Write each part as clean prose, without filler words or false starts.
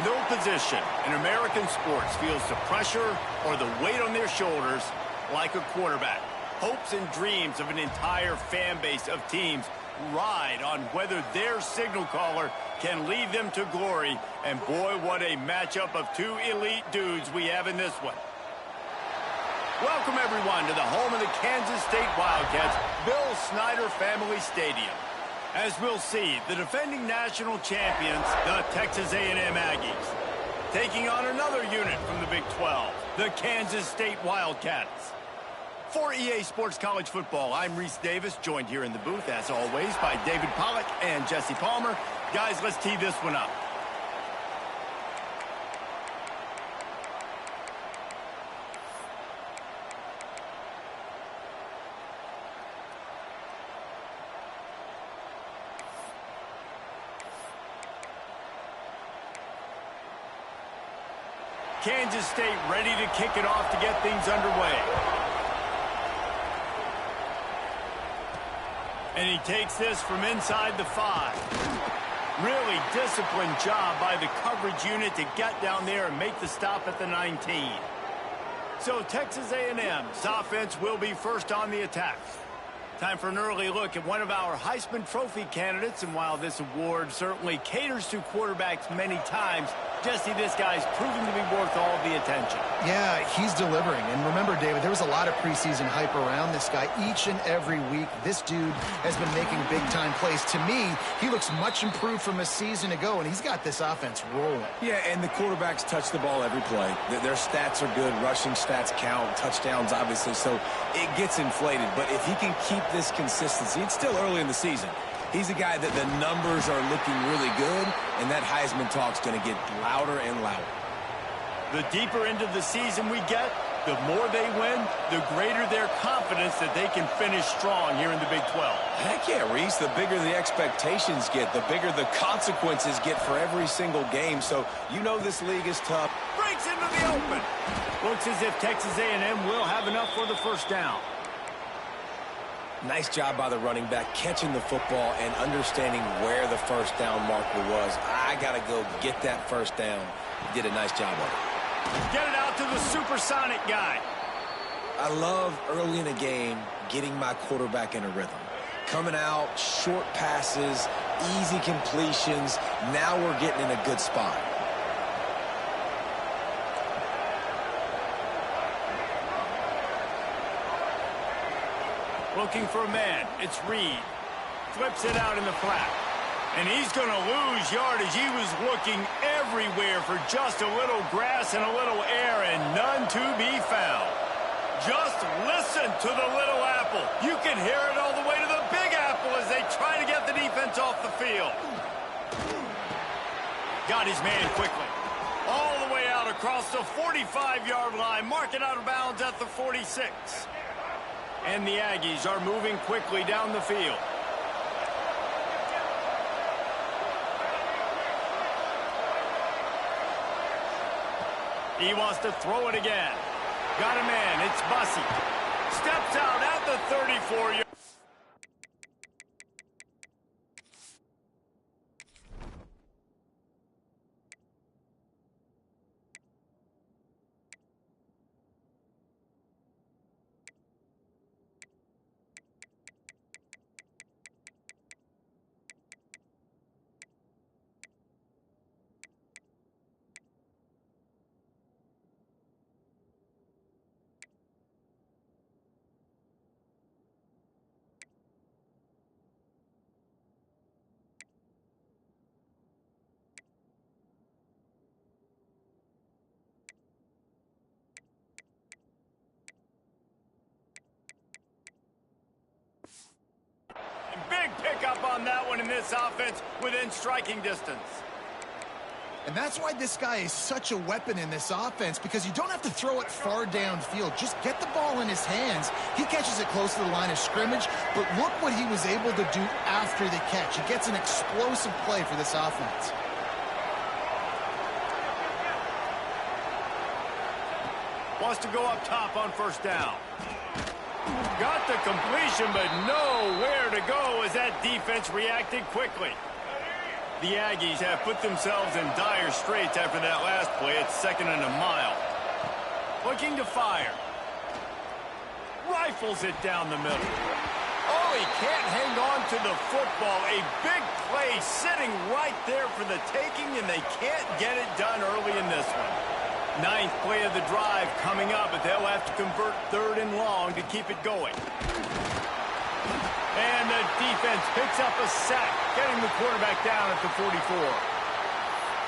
No position in American sports feels the pressure or the weight on their shoulders like a quarterback. Hopes and dreams of an entire fan base of teams ride on whether their signal caller can lead them to glory. And boy, what a matchup of two elite dudes we have in this one. Welcome, everyone, to the home of the Kansas State Wildcats, Bill Snyder Family Stadium. As we'll see, the defending national champions, the Texas A&M Aggies, taking on another unit from the Big 12, the Kansas State Wildcats. For EA Sports College Football, I'm Reese Davis, joined here in the booth, as always, by David Pollack and Jesse Palmer. Guys, let's tee this one up. Kansas State ready to kick it off to get things underway. And he takes this from inside the 5. Really disciplined job by the coverage unit to get down there and make the stop at the 19. So Texas A&M's offense will be first on the attack. Time for an early look at one of our Heisman Trophy candidates. And while this award certainly caters to quarterbacks many times, Jesse, this guy's proven to be worth all of the attention. Yeah, he's delivering. And remember, David, there was a lot of preseason hype around this guy each and every week. This dude has been making big-time plays. To me, he looks much improved from a season ago, and he's got this offense rolling. Yeah, and the quarterbacks touch the ball every play. Their stats are good. Rushing stats count. Touchdowns, obviously. So it gets inflated. But if he can keep this consistency, it's still early in the season. He's a guy that the numbers are looking really good, and that Heisman talk's going to get louder and louder. The deeper into the season we get, the more they win, the greater their confidence that they can finish strong here in the Big 12. Heck yeah, Reese. The bigger the expectations get, the bigger the consequences get for every single game. So you know this league is tough. Breaks into the open. Looks as if Texas A&M will have enough for the first down. Nice job by the running back, catching the football and understanding where the first down marker was. I got to go get that first down. He did a nice job of it. Get it out to the supersonic guy. I love early in a game getting my quarterback in a rhythm. Coming out, short passes, easy completions. Now we're getting in a good spot. Looking for a man. It's Reed. Flips it out in the flat. And he's going to lose yardage. He was looking everywhere for just a little grass and a little air, and none to be found. Just listen to the little apple. You can hear it all the way to the Big Apple as they try to get the defense off the field. Got his man quickly. All the way out across the 45-yard line. Mark it out of bounds at the 46. And the Aggies are moving quickly down the field. He wants to throw it again. Got a man. It's Bussey. Steps out at the 34-yard. Big pickup on that one in this offense within striking distance. And that's why this guy is such a weapon in this offense, because you don't have to throw it far downfield. Just get the ball in his hands. He catches it close to the line of scrimmage, but look what he was able to do after the catch. He gets an explosive play for this offense. Wants to go up top on first down. Got the completion, but nowhere to go as that defense reacted quickly. The Aggies have put themselves in dire straits after that last play. It's 2nd and a mile. Looking to fire. Rifles it down the middle. Oh, he can't hang on to the football. A big play sitting right there for the taking, and they can't get it done early in this one. 9th play of the drive coming up, but they'll have to convert 3rd and long to keep it going. And the defense picks up a sack, getting the quarterback down at the 44.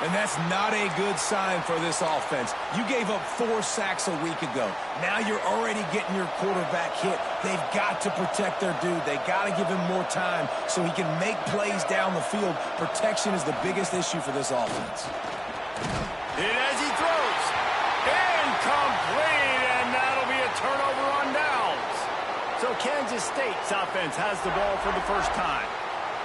And that's not a good sign for this offense. You gave up 4 sacks a week ago. Now you're already getting your quarterback hit. They've got to protect their dude. They got to give him more time so he can make plays down the field. Protection is the biggest issue for this offense. And as he throws, incomplete, and that'll be a turnover on downs. So Kansas State's offense has the ball for the first time.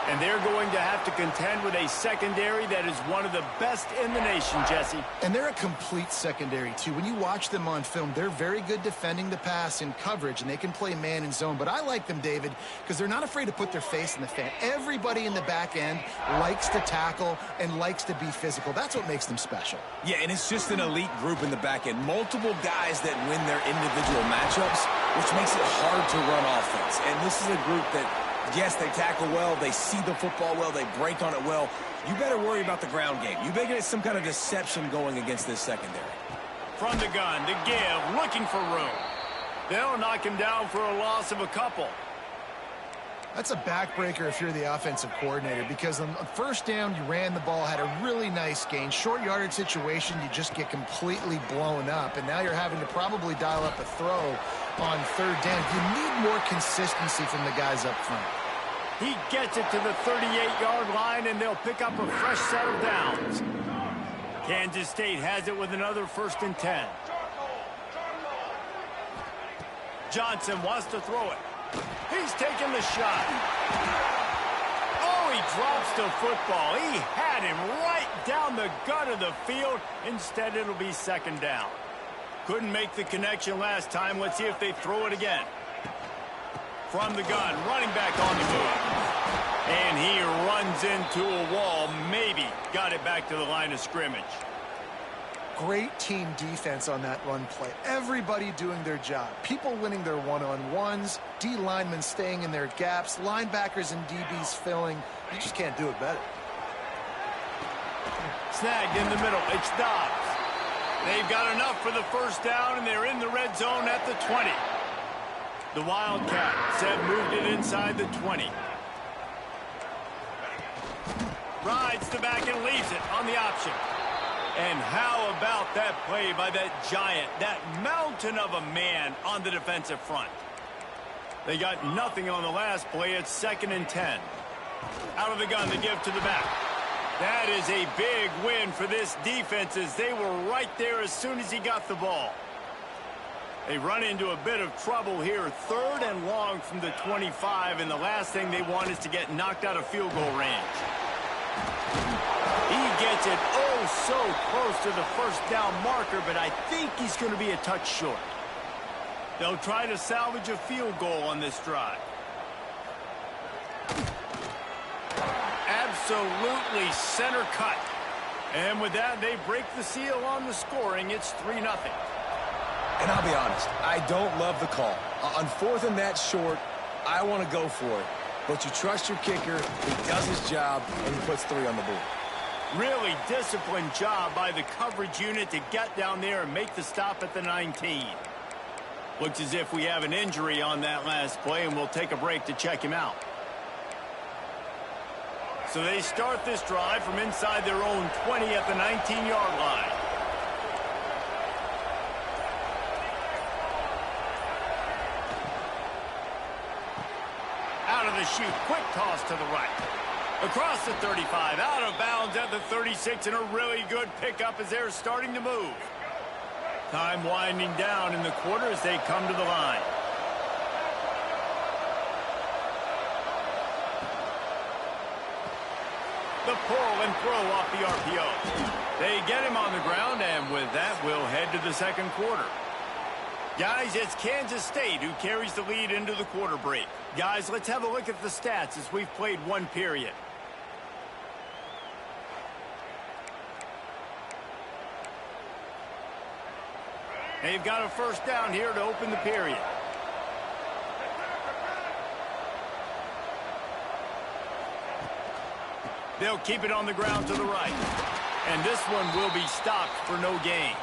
And they're going to have to contend with a secondary that is one of the best in the nation, Jesse. And they're a complete secondary, too. When you watch them on film, they're very good defending the pass in coverage, and they can play man and zone. But I like them, David, because they're not afraid to put their face in the fan. Everybody in the back end likes to tackle and likes to be physical. That's what makes them special. Yeah, and it's just an elite group in the back end. Multiple guys that win their individual matchups, which makes it hard to run offense. And this is a group that, yes, they tackle well, they see the football well, they break on it well. You better worry about the ground game. You better get some kind of deception going against this secondary. From the gun to give, looking for room. They'll knock him down for a loss of a couple. That's a backbreaker if you're the offensive coordinator, because on first down, you ran the ball, had a really nice gain. Short yardage situation, you just get completely blown up, and now you're having to probably dial up a throw on 3rd down. You need more consistency from the guys up front. He gets it to the 38-yard line, and they'll pick up a fresh set of downs. Kansas State has it with another 1st and 10. Johnson wants to throw it. He's taking the shot. Oh, he drops the football. He had him right down the gut of the field. Instead, it'll be 2nd down. Couldn't make the connection last time. Let's see if they throw it again. From the gun, running back on the move. And he runs into a wall. Maybe got it back to the line of scrimmage. Great team defense on that run play. Everybody doing their job. People winning their one-on-ones, D linemen staying in their gaps, linebackers and DBs filling. You just can't do it better. Snagged in the middle. It's Dobbs. They've got enough for the 1st down, and they're in the red zone at the 20. The Wildcats have moved it inside the 20. Rides the back and leaves it on the option. And how about that play by that giant, that mountain of a man on the defensive front? They got nothing on the last play. It's 2nd and 10. Out of the gun to give to the back. That is a big win for this defense, as they were right there as soon as he got the ball. They run into a bit of trouble here. 3rd and long from the 25, and the last thing they want is to get knocked out of field goal range. He gets it so close to the 1st down marker, but I think he's going to be a touch short. They'll try to salvage a field goal on this drive. Absolutely center cut. And with that, they break the seal on the scoring. It's 3-0. And I'll be honest, I don't love the call. On 4th and that short, I want to go for it. But you trust your kicker, he does his job, and he puts 3 on the board. Really disciplined job by the coverage unit to get down there and make the stop at the 19. Looks as if we have an injury on that last play, and we'll take a break to check him out. So they start this drive from inside their own 20 at the 19-yard line. Out of the chute, quick toss to the right. Across the 35, out of bounds at the 36, and a really good pickup as they're starting to move. Time winding down in the quarter as they come to the line. The pull and throw off the RPO. They get him on the ground, and with that, we'll head to the 2nd quarter. Guys, it's Kansas State who carries the lead into the quarter break. Guys, let's have a look at the stats as we've played one period. They've got a first down here to open the period. They'll keep it on the ground to the right. And this one will be stopped for no gain.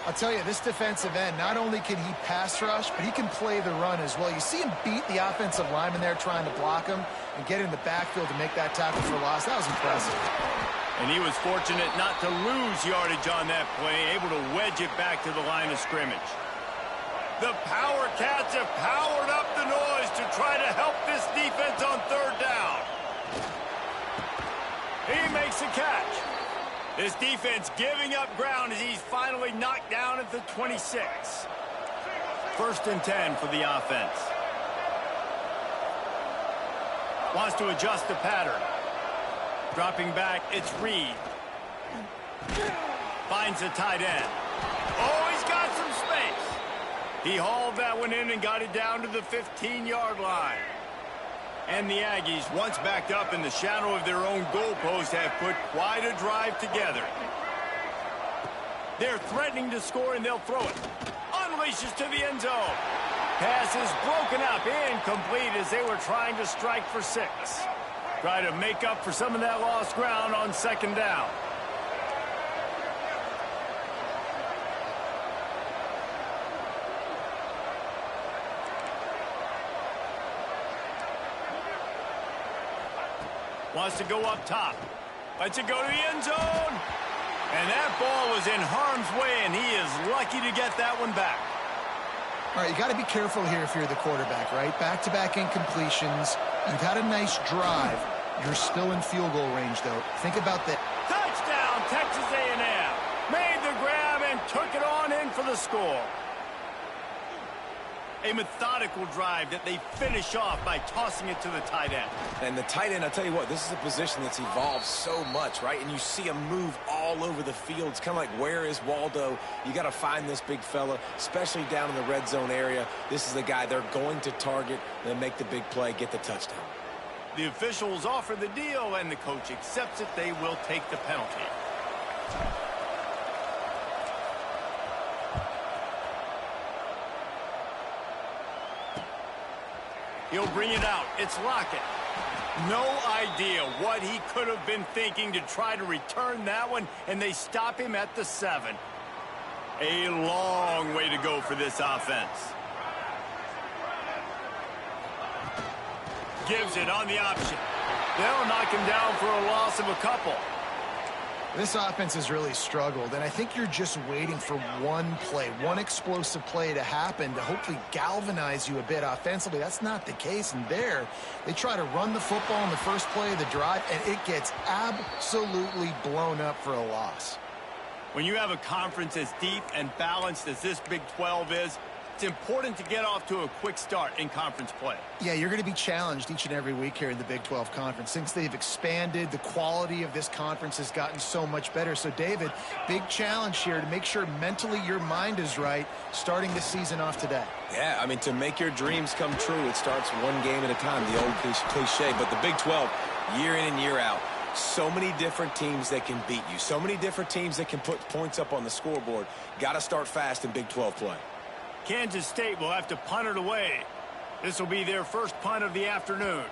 I'll tell you, this defensive end, not only can he pass rush, but he can play the run as well. You see him beat the offensive lineman there trying to block him and get in the backfield to make that tackle for loss. That was impressive. And he was fortunate not to lose yardage on that play, able to wedge it back to the line of scrimmage. The Power Cats have powered up the noise to try to help this defense on third down. He makes the catch. This defense giving up ground as he's finally knocked down at the 26. First and 10 for the offense. Wants to adjust the pattern. Dropping back, it's Reed. Finds a tight end. Oh, he's got some space. He hauled that one in and got it down to the 15-yard line. And the Aggies, once backed up in the shadow of their own goalpost, have put quite a drive together. They're threatening to score, and they'll throw it. Unleashes to the end zone. Pass is broken up, incomplete as they were trying to strike for 6. Try to make up for some of that lost ground on second down. Wants to go up top. Lets it go to the end zone. And that ball was in harm's way, and he is lucky to get that one back. All right, you got to be careful here if you're the quarterback, right? Back-to-back incompletions. You've had a nice drive. You're still in field goal range, though. Think about that. Touchdown, Texas A&M. Made the grab and took it on in for the score. A methodical drive that they finish off by tossing it to the tight end. And the tight end, I'll tell you what, this is a position that's evolved so much, right? And you see him move all over the field. It's kind of like, where is Waldo? You got to find this big fella, especially down in the red zone area. This is the guy they're going to target. They'll make the big play, get the touchdown. The officials offer the deal, and the coach accepts it. They will take the penalty. He'll bring it out. It's Lockett. No idea what he could have been thinking to try to return that one, and they stop him at the 7. A long way to go for this offense. Gives it on the option. They'll knock him down for a loss of a couple. This offense has really struggled, and I think you're just waiting for one play, one explosive play to happen to hopefully galvanize you a bit offensively. That's not the case, and there, they try to run the football in the first play of the drive, and it gets absolutely blown up for a loss. When you have a conference as deep and balanced as this Big 12 is, it's important to get off to a quick start in conference play. Yeah, you're going to be challenged each and every week here in the Big 12 Conference. Since they've expanded, the quality of this conference has gotten so much better. So, David, big challenge here to make sure mentally your mind is right starting the season off today. Yeah, I mean, to make your dreams come true, it starts one game at a time, the old cliche. But the Big 12, year in and year out, so many different teams that can beat you, so many different teams that can put points up on the scoreboard. Got to start fast in Big 12 play. Kansas State will have to punt it away. This will be their first punt of the afternoon.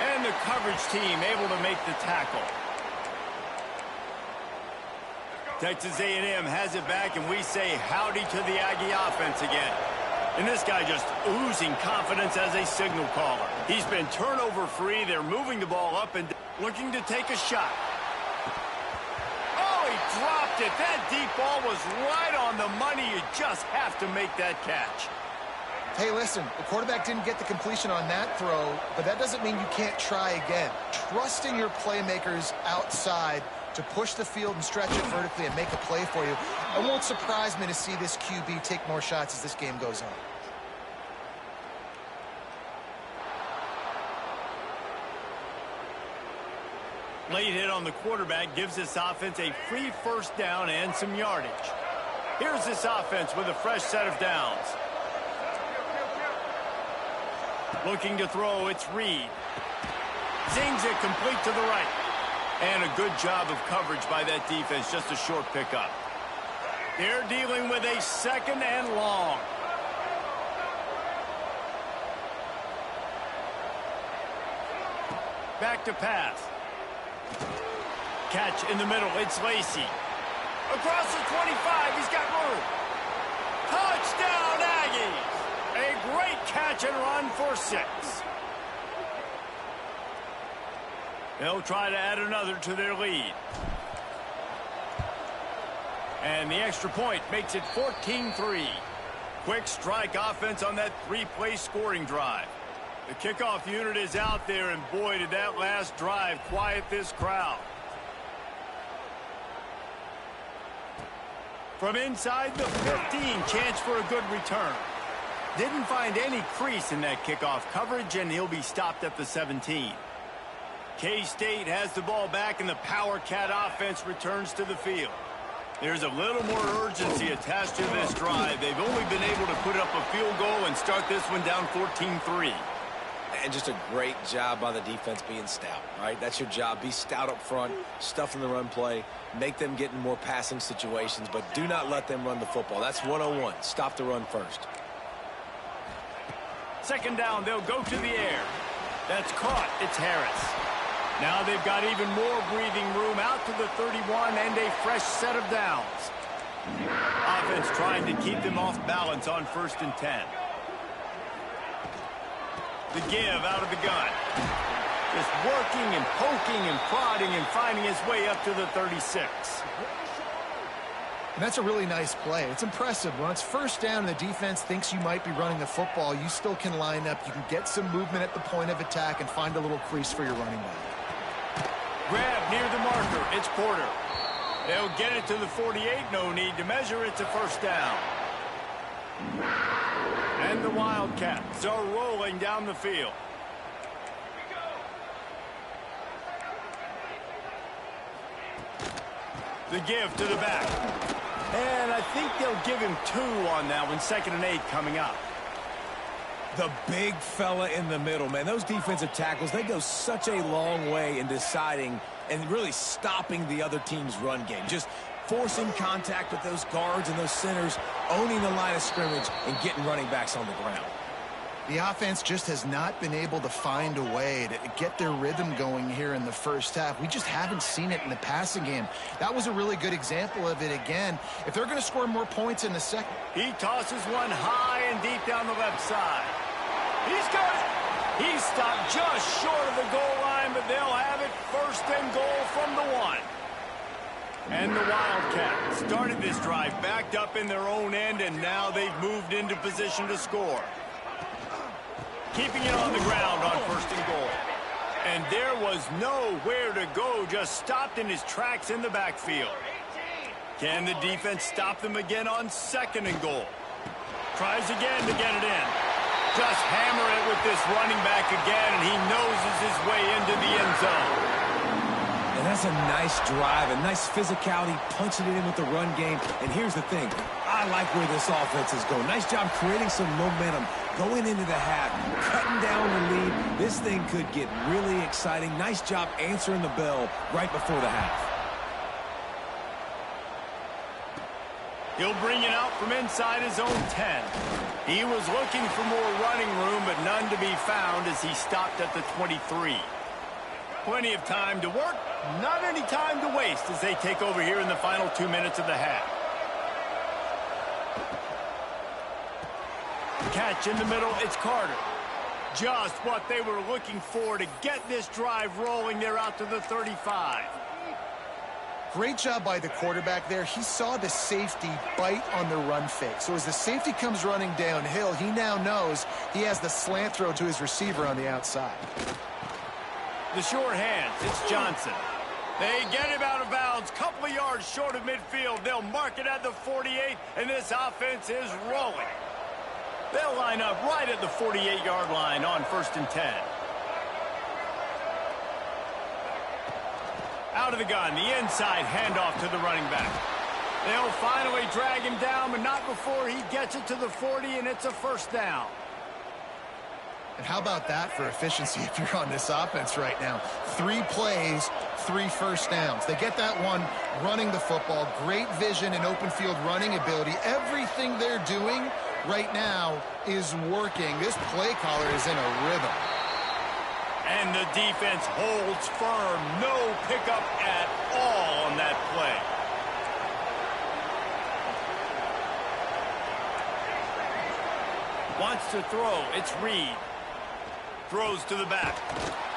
And the coverage team able to make the tackle. Texas A&M has it back, and we say howdy to the Aggie offense again. And this guy just oozing confidence as a signal caller. He's been turnover free. They're moving the ball up and looking to take a shot. Oh, he dropped it. That deep ball was right on the money. You just have to make that catch. Hey, listen, the quarterback didn't get the completion on that throw, but that doesn't mean you can't try again. Trusting your playmakers outside to push the field and stretch it vertically and make a play for you. It won't surprise me to see this QB take more shots as this game goes on. Late hit on the quarterback gives this offense a free first down and some yardage. Here's this offense with a fresh set of downs. Looking to throw, it's Reed. Zings it complete to the right. And a good job of coverage by that defense, just a short pickup. They're dealing with a 2nd and long. Back to pass. Catch in the middle. It's Lacy. Across the 25. He's got room. Touchdown, Aggies. A great catch and run for 6. They'll try to add another to their lead. And the extra point makes it 14-3. Quick strike offense on that 3-play scoring drive. The kickoff unit is out there, and boy, did that last drive quiet this crowd. From inside the 15, chance for a good return. Didn't find any crease in that kickoff coverage, and he'll be stopped at the 17. K-State has the ball back, and the Power Cat offense returns to the field. There's a little more urgency attached to this drive. They've only been able to put up a field goal and start this one down 14-3. And just a great job by the defense being stout, right? That's your job. Be stout up front, stuff in the run play, make them get in more passing situations, but do not let them run the football. That's 101. Stop the run first. 2nd down, they'll go to the air. That's caught. It's Harris. Now they've got even more breathing room out to the 31 and a fresh set of downs. Offense trying to keep them off balance on 1st and 10. The give out of the gun. Just working and poking and prodding and finding his way up to the 36. And that's a really nice play. It's impressive. When it's 1st down and the defense thinks you might be running the football, you still can line up. You can get some movement at the point of attack and find a little crease for your running back. Grab near the marker. It's Porter. They'll get it to the 48. No need to measure. It's a 1st down. And the Wildcats are rolling down the field. The give to the back. And I think they'll give him 2 on that one. 2nd and 8 coming up. The big fella in the middle, man. Those defensive tackles, they go such a long way in deciding and really stopping the other team's run game. Just forcing contact with those guards and those centers, owning the line of scrimmage, and getting running backs on the ground. The offense just has not been able to find a way to get their rhythm going here in the 1st half. We just haven't seen it in the passing game. That was a really good example of it again. If they're going to score more points in the 2nd. He tosses one high and deep down the left side. He's got it. He's stopped just short of the goal line, but they'll have it 1st and goal from the 1. And the Wildcats started this drive backed up in their own end, and now they've moved into position to score. Keeping it on the ground on 1st and goal. And there was nowhere to go, just stopped in his tracks in the backfield. Can the defense stop them again on 2nd and goal? Tries again to get it in. Just hammer it with this running back again, and he noses his way into the end zone. And that's a nice drive, a nice physicality, punching it in with the run game. And here's the thing. I like where this offense is going. Nice job creating some momentum, going into the half, cutting down the lead. This thing could get really exciting. Nice job answering the bell right before the half. He'll bring it out from inside his own 10. He was looking for more running room, but none to be found as he stopped at the 23. Plenty of time to work, not any time to waste as they take over here in the final 2 minutes of the half. Catch in the middle, it's Carter. Just what they were looking for to get this drive rolling. They're out to the 35. Great job by the quarterback there. He saw the safety bite on the run fake. So as the safety comes running downhill, he now knows he has the slant throw to his receiver on the outside. The short hands, it's Johnson. They get him out of bounds, couple of yards short of midfield. They'll mark it at the 48, and this offense is rolling. They'll line up right at the 48-yard line on 1st and 10. Out of the gun, the inside handoff to the running back. They'll finally drag him down, but not before he gets it to the 40, and it's a 1st down. And how about that for efficiency if you're on this offense right now? 3 plays, 3 first downs. They get that one running the football, great vision and open field running ability. Everything they're doing right now is working. This play caller is in a rhythm. And the defense holds firm. No pickup at all on that play. Wants to throw. It's Reed. Throws to the back.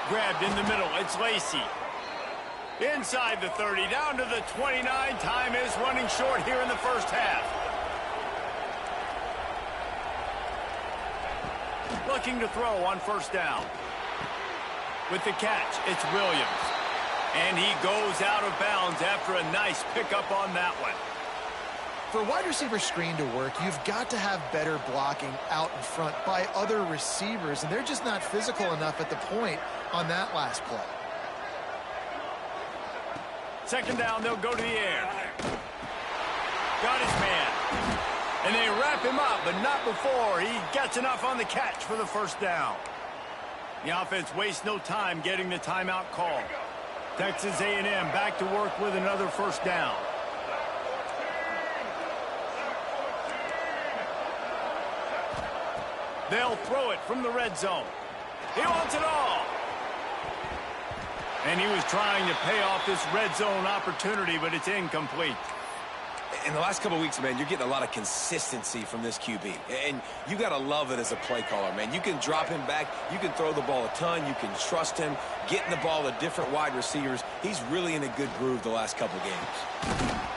Grabbed in the middle. It's Lacy. Inside the 30. Down to the 29. Time is running short here in the first half. Looking to throw on first down. With the catch, it's Williams. And he goes out of bounds after a nice pickup on that one. For a wide receiver screen to work, you've got to have better blocking out in front by other receivers, and they're just not physical enough at the point on that last play. Second down, they'll go to the air. Got his man. And they wrap him up, but not before he gets enough on the catch for the first down. The offense wastes no time getting the timeout call. Texas A&M back to work with another first down. They'll throw it from the red zone. He wants it all. And he was trying to pay off this red zone opportunity, but it's incomplete. In the last couple of weeks, man, you're getting a lot of consistency from this QB. And you got to love it as a play caller, man. You can drop him back. You can throw the ball a ton. You can trust him. Getting the ball to different wide receivers. He's really in a good groove the last couple games.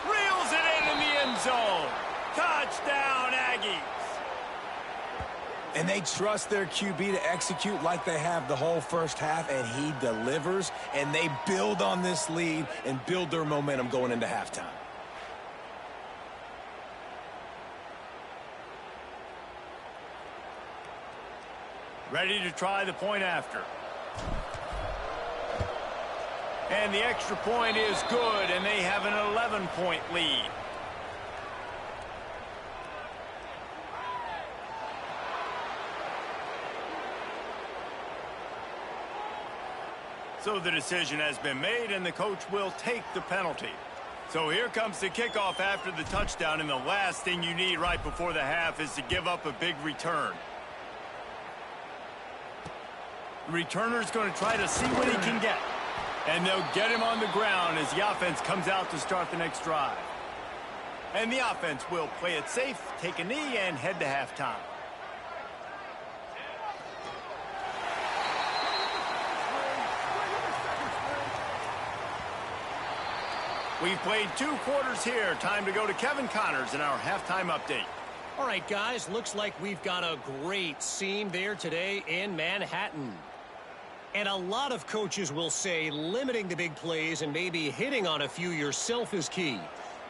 Reels it in the end zone. Touchdown, Aggies. And they trust their QB to execute like they have the whole first half, and he delivers. And they build on this lead and build their momentum going into halftime. Ready to try the point after. And the extra point is good, and they have an 11-point lead. So the decision has been made, and the coach will take the penalty. So here comes the kickoff after the touchdown, and the last thing you need right before the half is to give up a big return. The returner's going to try to see what he can get. And they'll get him on the ground as the offense comes out to start the next drive. And the offense will play it safe, take a knee, and head to halftime. We've played 2 quarters here. Time to go to Kevin Connors in our halftime update. All right, guys, looks like we've got a great scene there today in Manhattan. And a lot of coaches will say limiting the big plays and maybe hitting on a few yourself is key.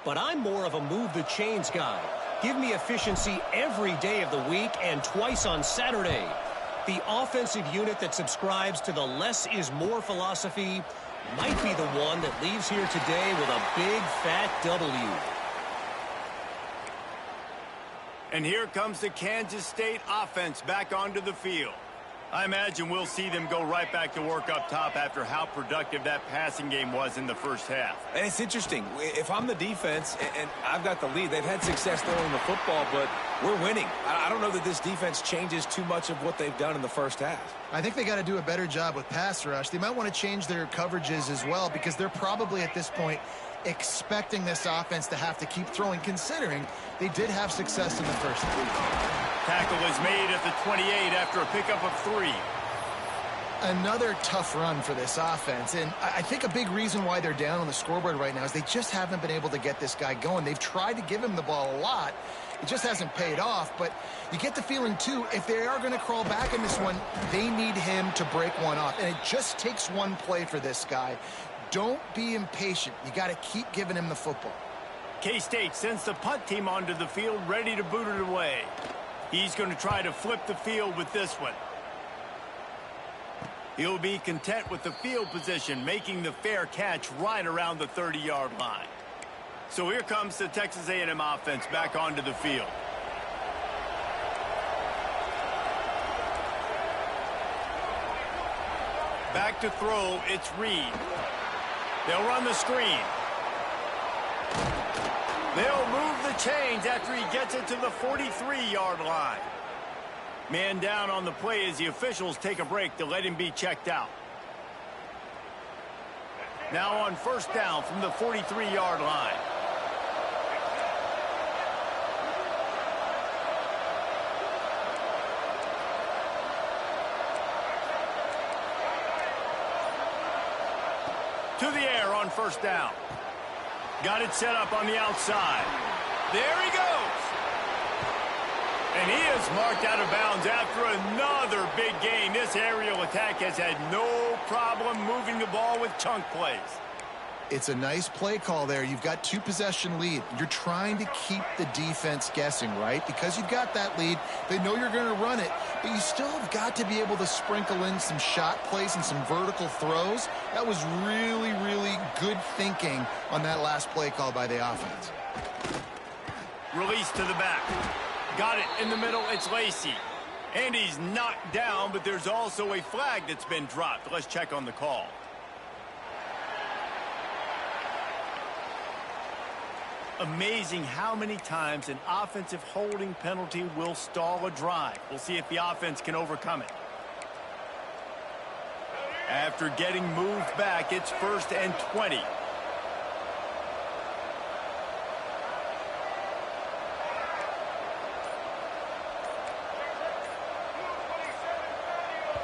But I'm more of a move the chains guy. Give me efficiency every day of the week and twice on Saturday. The offensive unit that subscribes to the less is more philosophy might be the one that leaves here today with a big fat W. And here comes the Kansas State offense back onto the field. I imagine we'll see them go right back to work up top after how productive that passing game was in the first half. And it's interesting. If I'm the defense and I've got the lead, they've had success throwing the football, but we're winning. I don't know that this defense changes too much of what they've done in the first half. I think they got to do a better job with pass rush. They might want to change their coverages as well because they're probably at this point expecting this offense to have to keep throwing, considering they did have success in the first half. Tackle is made at the 28 after a pickup of 3. Another tough run for this offense, and I think a big reason why they're down on the scoreboard right now is they just haven't been able to get this guy going. They've tried to give him the ball a lot. It just hasn't paid off, but you get the feeling, too, if they are going to crawl back in this one, they need him to break one off, and it just takes one play for this guy. Don't be impatient. You got to keep giving him the football. K-State sends the punt team onto the field, ready to boot it away. He's going to try to flip the field with this one. He'll be content with the field position, making the fair catch right around the 30-yard line. So here comes the Texas A&M offense back onto the field. Back to throw, it's Reed. They'll run the screen. They'll move the chains after he gets it to the 43-yard line. Man down on the play as the officials take a break to let him be checked out. Now on first down from the 43-yard line. To the air on first down. Got it set up on the outside. There he goes. And he is marked out of bounds after another big gain. This aerial attack has had no problem moving the ball with chunk plays. It's a nice play call there. You've got 2-possession lead. You're trying to keep the defense guessing, right? Because you've got that lead, they know you're going to run it, but you still have got to be able to sprinkle in some shot plays and some vertical throws. That was really, really good thinking on that last play call by the offense. Release to the back. Got it in the middle. It's Lacy. And he's knocked down, but there's also a flag that's been dropped. Let's check on the call. Amazing how many times an offensive holding penalty will stall a drive. We'll see if the offense can overcome it. After getting moved back, it's 1st and 20.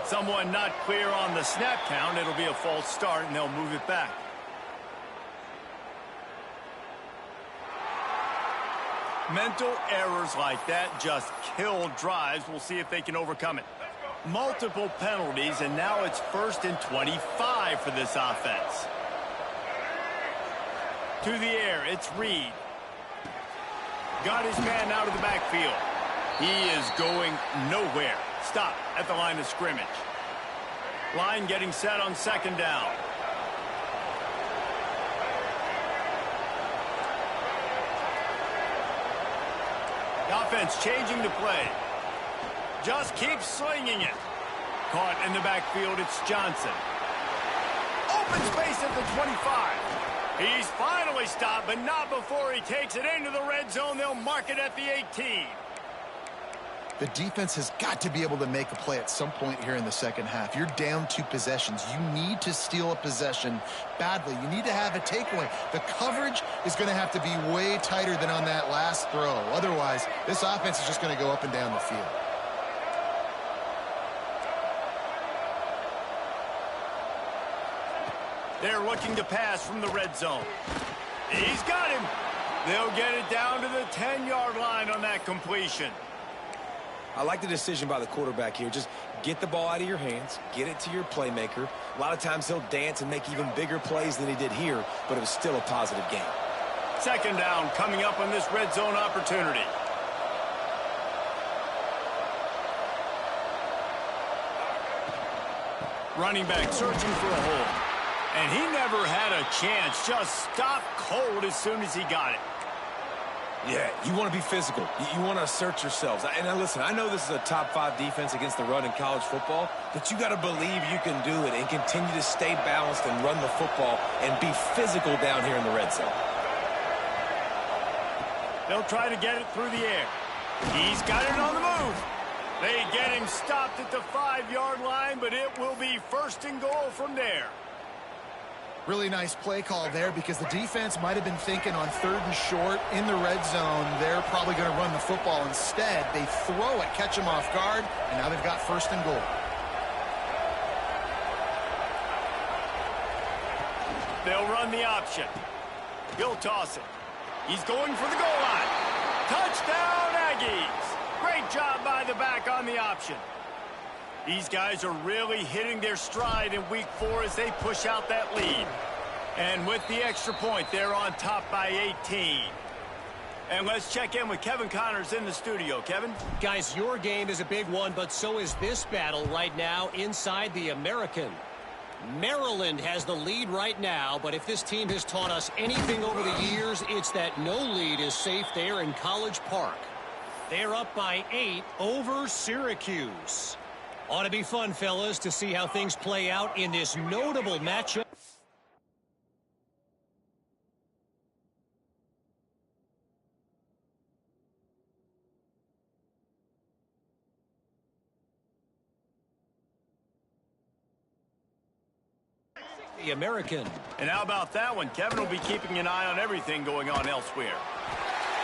Someone not clear on the snap count. It'll be a false start, and they'll move it back. Mental errors like that just kill drives. We'll see if they can overcome it. Multiple penalties, and now it's 1st and 25 for this offense. To the air, it's Reed. Got his man out of the backfield. He is going nowhere. Stop at the line of scrimmage. Line getting set on 2nd down. The offense changing the play. Just keep slinging it. Caught in the backfield, it's Johnson. Open space at the 25. He's finally stopped, but not before he takes it into the red zone. They'll mark it at the 18. The defense has got to be able to make a play at some point here in the second half. You're down 2 possessions. You need to steal a possession badly. You need to have a takeaway. The coverage is going to have to be way tighter than on that last throw. Otherwise, this offense is just going to go up and down the field. They're looking to pass from the red zone. He's got him. They'll get it down to the 10-yard line on that completion. I like the decision by the quarterback here. Just get the ball out of your hands, get it to your playmaker. A lot of times he'll dance and make even bigger plays than he did here, but it was still a positive game. 2nd down coming up on this red zone opportunity. Running back searching for a hole. And he never had a chance. Just stopped cold as soon as he got it. Yeah, you want to be physical. You want to assert yourselves. And now listen, I know this is a top 5 defense against the run in college football, but you got to believe you can do it and continue to stay balanced and run the football and be physical down here in the red zone. They'll try to get it through the air. He's got it on the move. They get him stopped at the 5-yard line, but it will be 1st and goal from there. Really nice play call there because the defense might have been thinking on 3rd and short in the red zone. They're probably going to run the football instead. They throw it, catch him off guard, and now they've got 1st and goal. They'll run the option. He'll toss it. He's going for the goal line. Touchdown, Aggies. Great job by the back on the option. These guys are really hitting their stride in week 4 as they push out that lead. And with the extra point, they're on top by 18. And let's check in with Kevin Connors in the studio. Kevin? Guys, your game is a big one, but so is this battle right now inside the American. Maryland has the lead right now, but if this team has taught us anything over the years, it's that no lead is safe there in College Park. They're up by 8 over Syracuse. Ought to be fun, fellas, to see how things play out in this notable matchup. The American. And how about that one? Kevin will be keeping an eye on everything going on elsewhere.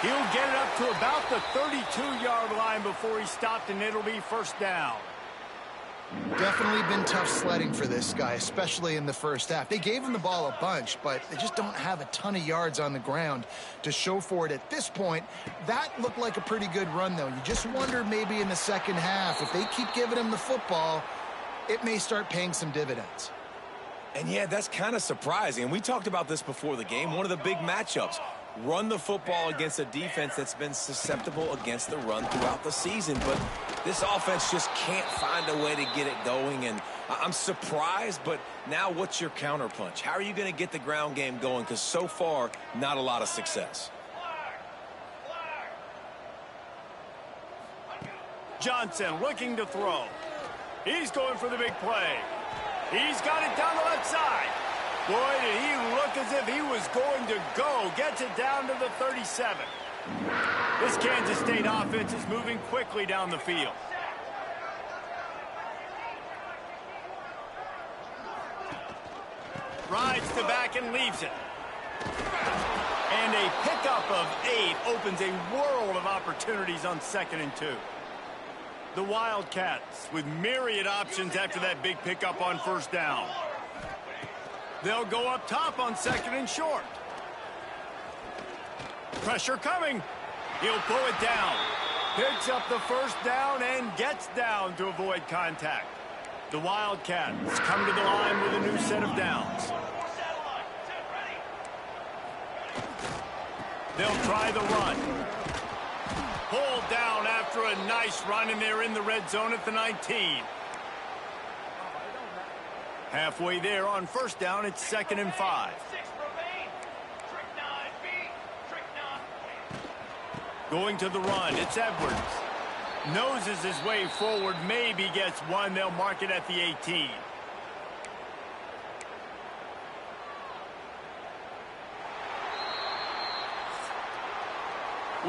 He'll get it up to about the 32-yard line before he stopped, and it'll be first down. Definitely been tough sledding for this guy, especially in the first half. They gave him the ball a bunch, but they just don't have a ton of yards on the ground to show for it at this point. That looked like a pretty good run, though. You just wonder maybe in the second half, if they keep giving him the football, it may start paying some dividends. And yeah, that's kind of surprising. And we talked about this before the game. One of the big matchups. Run the football against a defense that's been susceptible against the run throughout the season. But this offense just can't find a way to get it going. And I'm surprised, but now what's your counterpunch? How are you going to get the ground game going? Because so far, not a lot of success. Johnson looking to throw. He's going for the big play. He's got it down the left side. Boy, did he look as if he was going to go. Gets it down to the 37. This Kansas State offense is moving quickly down the field. Rides the back and leaves it. And a pickup of 8 opens a world of opportunities on 2nd and 2. The Wildcats with myriad options after that big pickup on first down. They'll go up top on 2nd and short. Pressure coming. He'll pull it down. Picks up the first down and gets down to avoid contact. The Wildcats come to the line with a new set of downs. They'll try the run. Pulled down after a nice run, and they're in the red zone at the 19. Halfway there on first down, it's 2nd and 5. Going to the run, it's Edwards. Noses his way forward, maybe gets one. They'll mark it at the 18.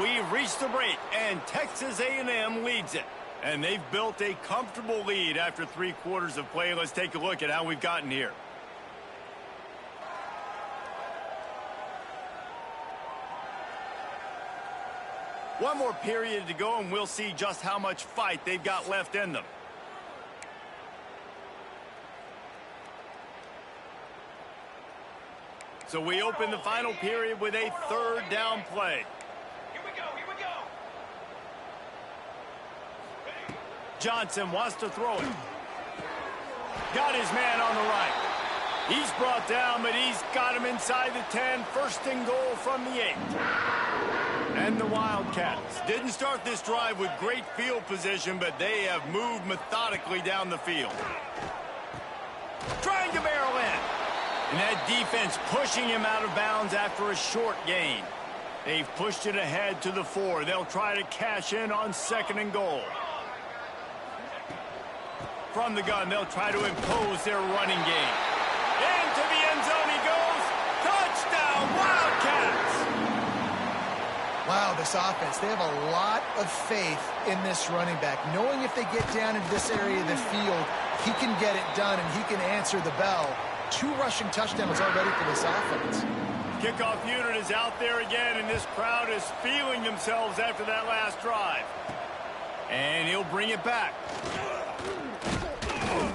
We've reached the break, and Texas A&M leads it. And they've built a comfortable lead after 3 quarters of play. Let's take a look at how we've gotten here. One more period to go, and we'll see just how much fight they've got left in them. So we open the final period with a 3rd down play. Johnson wants to throw it. Got his man on the right. He's brought down, but he's got him inside the 10. 1st and goal from the 8. And the Wildcats didn't start this drive with great field position, but they have moved methodically down the field. Trying to barrel in. And that defense pushing him out of bounds after a short gain. They've pushed it ahead to the 4. They'll try to cash in on 2nd and goal. From the gun, they'll try to impose their running game. Into the end zone he goes. Touchdown, Wildcats! Wow, this offense, they have a lot of faith in this running back, knowing if they get down into this area of the field, he can get it done and he can answer the bell. 2 rushing touchdowns already for this offense. Kickoff unit is out there again, and this crowd is feeling themselves after that last drive. And he'll bring it back.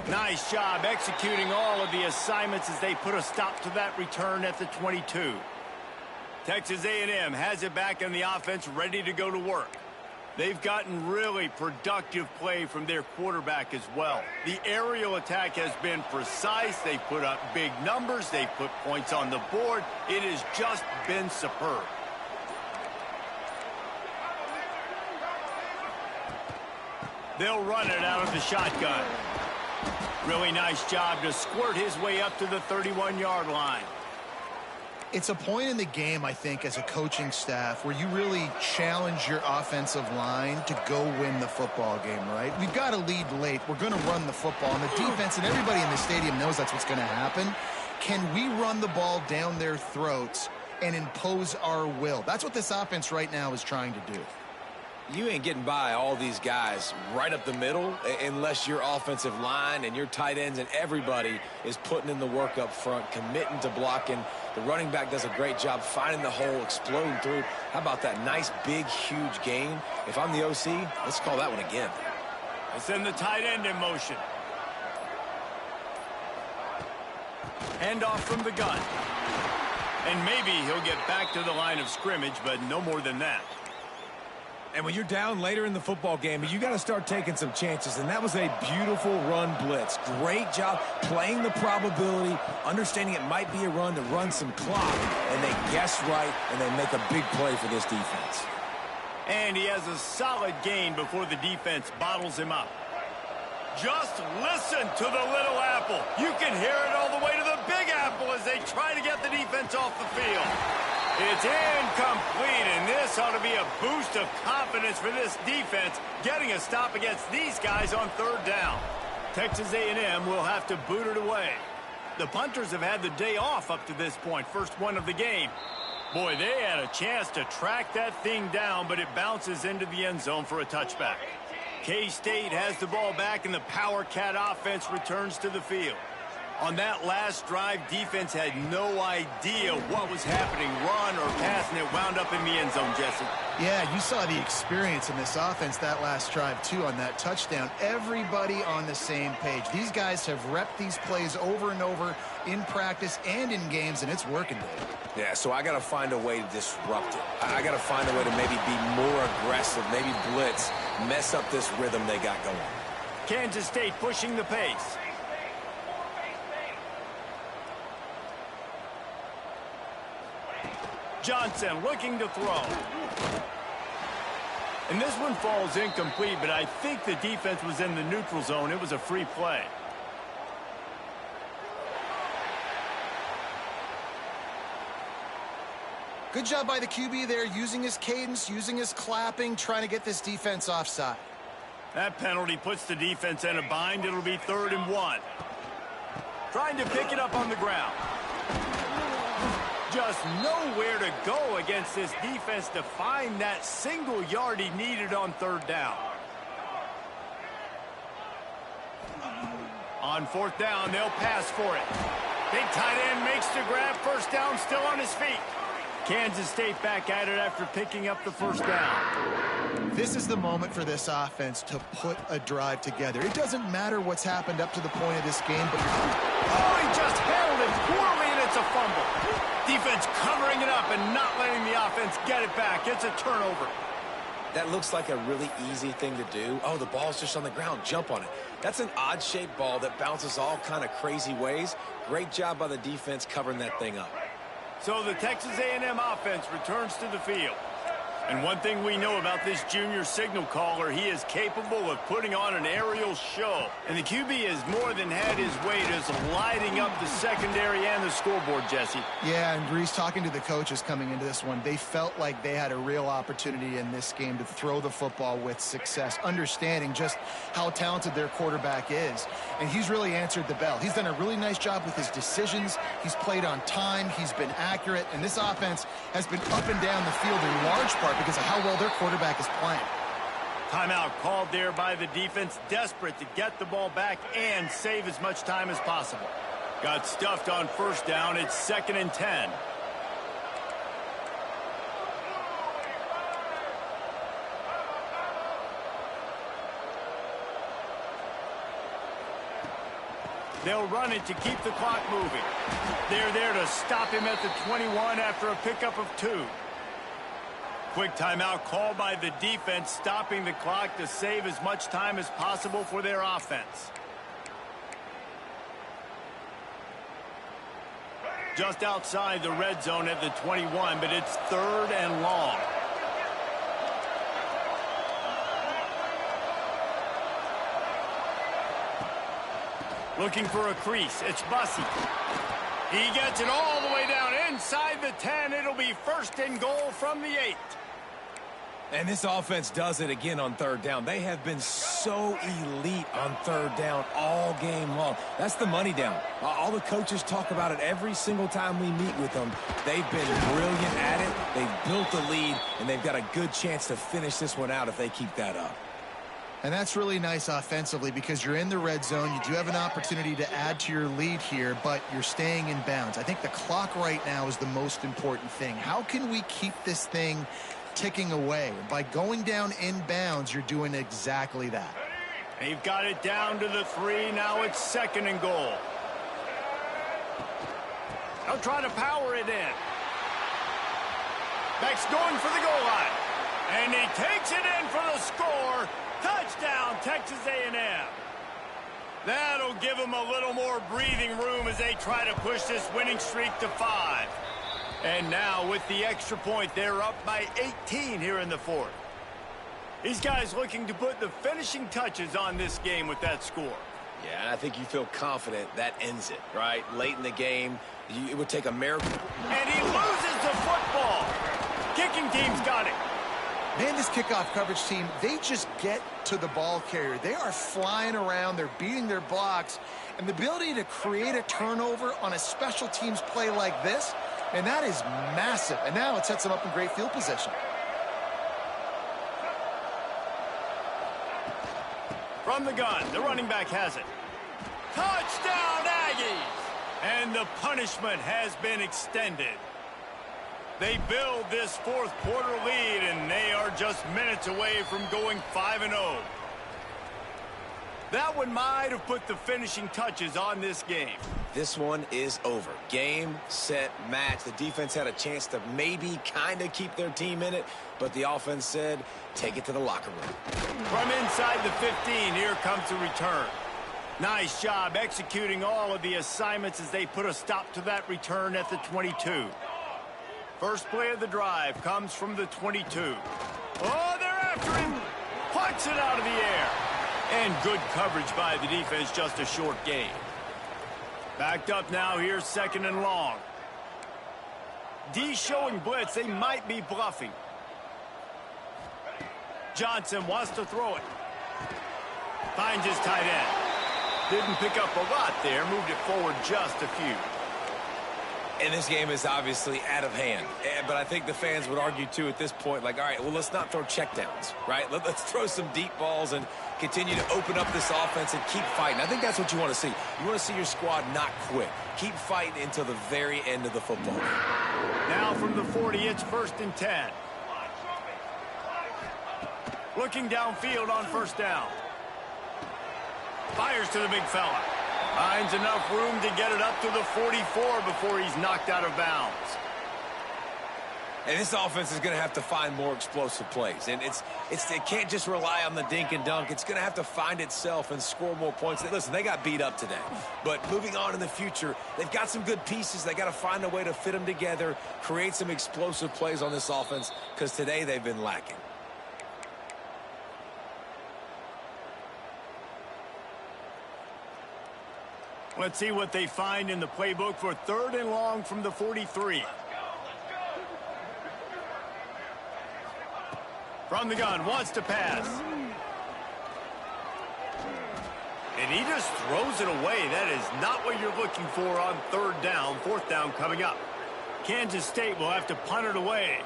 Nice job executing all of the assignments as they put a stop to that return at the 22. Texas A&M has it back in the offense, ready to go to work. They've gotten really productive play from their quarterback as well. The aerial attack has been precise. They've put up big numbers. They've put points on the board. It has just been superb. They'll run it out of the shotgun. Really nice job to squirt his way up to the 31-yard line. It's a point in the game, I think, as a coaching staff where you really challenge your offensive line to go win the football game, right? We've got to lead late. We're going to run the football. And the defense and everybody in the stadium knows that's what's going to happen. Can we run the ball down their throats and impose our will? That's what this offense right now is trying to do. You ain't getting by all these guys right up the middle unless your offensive line and your tight ends and everybody is putting in the work up front, committing to blocking. The running back does a great job finding the hole, exploding through. How about that nice, big, huge gain? If I'm the OC, let's call that one again. They send the tight end in motion. Handoff from the gun. And maybe he'll get back to the line of scrimmage, but no more than that. And when you're down later in the football game, you got to start taking some chances. And that was a beautiful run blitz. Great job playing the probability, understanding it might be a run to run some clock. And they guess right, and they make a big play for this defense. And he has a solid gain before the defense bottles him up. Just listen to the little apple. You can hear it all the way to the big apple as they try to get the defense off the field. It's incomplete, and this ought to be a boost of confidence for this defense, getting a stop against these guys on third down. Texas A&M will have to boot it away. The punters have had the day off up to this point, first one of the game. Boy, they had a chance to track that thing down, but it bounces into the end zone for a touchback. K-State has the ball back, and the Power Cat offense returns to the field. On that last drive, defense had no idea what was happening, run or pass, and it wound up in the end zone, Jesse. Yeah, you saw the experience in this offense that last drive, too, on that touchdown. Everybody on the same page. These guys have repped these plays over and over in practice and in games, and it's working, Dave. Yeah, so I got to find a way to disrupt it. I got to find a way to maybe be more aggressive, maybe blitz, mess up this rhythm they got going. Kansas State pushing the pace. Johnson looking to throw. And this one falls incomplete, but I think the defense was in the neutral zone. It was a free play. Good job by the QB there, using his cadence, using his clapping, trying to get this defense offside. That penalty puts the defense in a bind. It'll be 3rd and 1. Trying to pick it up on the ground. Just nowhere to go against this defense to find that single yard he needed on 3rd down. On 4th down, they'll pass for it. Big tight end makes the grab. 1st down, still on his feet. Kansas State back at it after picking up the 1st down. This is the moment for this offense to put a drive together. It doesn't matter what's happened up to the point of this game, but oh, he just held it poorly, and it's a fumble. Defense covering it up and not letting the offense get it back. It's a turnover. That looks like a really easy thing to do. Oh, the ball's just on the ground. Jump on it. That's an odd-shaped ball that bounces all kind of crazy ways. Great job by the defense covering that thing up. So the Texas A&M offense returns to the field. And one thing we know about this junior signal caller, he is capable of putting on an aerial show. And the QB has more than had his way just lighting up the secondary and the scoreboard, Jesse. Yeah, and Reese, talking to the coaches coming into this one, they felt like they had a real opportunity in this game to throw the football with success, understanding just how talented their quarterback is. And he's really answered the bell. He's done a really nice job with his decisions. He's played on time. He's been accurate. And this offense has been up and down the field in large part because of how well their quarterback is playing. Timeout called there by the defense, desperate to get the ball back and save as much time as possible. Got stuffed on 1st down. It's 2nd and 10. They'll run it to keep the clock moving. They're there to stop him at the 21 after a pickup of 2. Quick timeout called by the defense, stopping the clock to save as much time as possible for their offense. Just outside the red zone at the 21, but it's 3rd and long. Looking for a crease. It's Bussey. He gets it all the way down inside the 10. It'll be first and goal from the 8. And this offense does it again on third down. They have been so elite on third down all game long. That's the money down. All the coaches talk about it every single time we meet with them. They've been brilliant at it. They've built the lead, and they've got a good chance to finish this one out if they keep that up. And that's really nice offensively because you're in the red zone. You do have an opportunity to add to your lead here, but you're staying in bounds. I think the clock right now is the most important thing. How can we keep this thing ticking away? By going down in bounds, you're doing exactly that. They've got it down to the 3. Now it's second and goal. They'll try to power it in. Beck's going for the goal line. And he takes it in for the score. Touchdown, Texas A&M. That'll give them a little more breathing room as they try to push this winning streak to 5. And now with the extra point, they're up by 18 here in the 4th. These guys looking to put the finishing touches on this game with that score. Yeah, and I think you feel confident that ends it, right? Late in the game, it would take a miracle. And he loses the football. Kicking team's got it. Man, this kickoff coverage team, they just get to the ball carrier. They are flying around. They're beating their blocks. And the ability to create a turnover on a special teams play like this, and that is massive. And now it sets them up in great field position. From the gun, the running back has it. Touchdown, Aggies! And the punishment has been extended. They build this 4th quarter lead, and they are just minutes away from going 5-0. That one might have put the finishing touches on this game. This one is over. Game, set, match. The defense had a chance to maybe kind of keep their team in it, but the offense said, take it to the locker room. From inside the 15, here comes the return. Nice job executing all of the assignments as they put a stop to that return at the 22. First play of the drive comes from the 22. Oh, they're after him. Plucks it out of the air. And good coverage by the defense, just a short gain. Backed up now, here's second and long. D showing blitz, they might be bluffing. Johnson wants to throw it. Finds his tight end. Didn't pick up a lot there, moved it forward just a few. And this game is obviously out of hand. But I think the fans would argue, too, at this point, like, all right, well, let's not throw checkdowns, right? Let's throw some deep balls and continue to open up this offense and keep fighting. I think that's what you want to see. You want to see your squad not quit. Keep fighting until the very end of the football game. Now from the 40, it's first and 10. Looking downfield on first down. Fires to the big fella. Finds enough room to get it up to the 44 before he's knocked out of bounds. And this offense is going to have to find more explosive plays. And it can't just rely on the dink and dunk. It's going to have to find itself and score more points. Listen, they got beat up today. But moving on in the future, they've got some good pieces. They got to find a way to fit them together, create some explosive plays on this offense, because today they've been lacking. Let's see what they find in the playbook for third and long from the 43. From the gun, wants to pass. And he just throws it away. That is not what you're looking for on third down. Fourth down coming up. Kansas State will have to punt it away.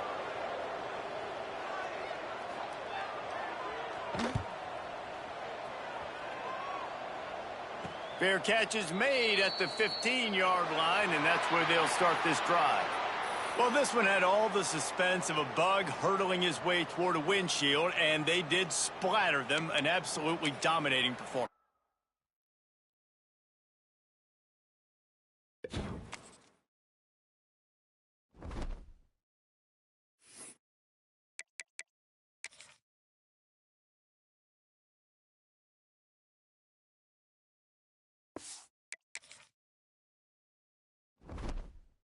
Fair catch is made at the 15-yard line, and that's where they'll start this drive. Well, this one had all the suspense of a bug hurtling his way toward a windshield, and they did splatter them. An absolutely dominating performance.